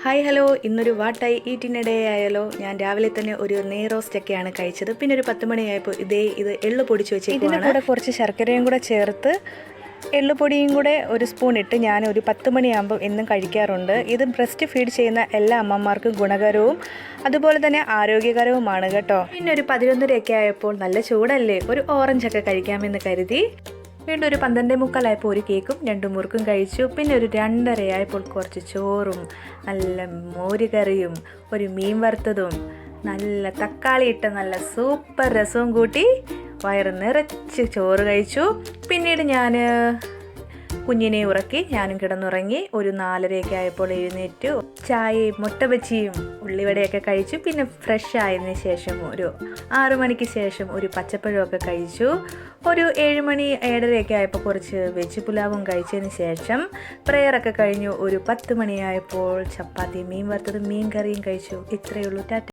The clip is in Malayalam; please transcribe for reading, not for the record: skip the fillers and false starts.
ഹായ് ഹലോ, ഇന്നൊരു വാട്ടായി ഈറ്റിനിടെ ആയാലോ. ഞാൻ രാവിലെ തന്നെ ഒരു നെയ് റോസ്റ്റൊക്കെയാണ് കഴിച്ചത്. പിന്നെ ഒരു 10 മണിയായപ്പോൾ ഇത് എള്ളു പൊടിച്ച് വെച്ചേക്കുവാണ്. ഇതിൻ്റെ കൂടെ കുറച്ച് ശർക്കരയും കൂടെ ചേർത്ത് എള്ളുപൊടിയും കൂടെ ഒരു സ്പൂൺ ഇട്ട് ഞാൻ ഒരു 10 മണിയാകുമ്പോൾ എന്നും കഴിക്കാറുണ്ട്. ഇത് ബ്രസ്റ്റ് ഫീഡ് ചെയ്യുന്ന എല്ലാ അമ്മമാർക്കും ഗുണകരവും അതുപോലെ തന്നെ ആരോഗ്യകരവുമാണ് കേട്ടോ. പിന്നെ ഒരു 11:30 ആയപ്പോൾ നല്ല ചൂടല്ലേ, ഒരു ഓറഞ്ചൊക്കെ കഴിക്കാമെന്ന് കരുതി വീണ്ടും ഒരു 12:45 ഒരു കേക്കും 2 മുറുക്കും കഴിച്ചു. പിന്നെ ഒരു 2:30 ആയപ്പോൾ കുറച്ച് ചോറും നല്ല മോരുകറിയും ഒരു മീൻ വറുത്തതും നല്ല തക്കാളി ഇട്ട നല്ല സൂപ്പർ രസവും കൂട്ടി വയറ് നിറച്ച് ചോറ് കഴിച്ചു. പിന്നീട് ഞാൻ കുഞ്ഞിനെ ഉറക്കി ഞാനും കിടന്നുറങ്ങി. ഒരു 4:30 ആയപ്പോൾ എഴുന്നേറ്റു ചായയും മുട്ട ബജിയും ഉള്ളിവടയൊക്കെ കഴിച്ചു. പിന്നെ ഫ്രഷ് ആയതിനു ശേഷം ഒരു 6 മണിക്ക് ശേഷം ഒരു പച്ചപ്പഴമൊക്കെ കഴിച്ചു. ഒരു 7 മണി 7:30 ആയപ്പോൾ കുറച്ച് വെജ് പുലാവും കഴിച്ചതിന് ശേഷം പ്രയറൊക്കെ കഴിഞ്ഞു. ഒരു 10 മണിയായപ്പോൾ ചപ്പാത്തി മീൻ വറുത്തതും മീൻ കറിയും കഴിച്ചു. ഇത്രയേ ഉള്ളൂ. ടാറ്റ.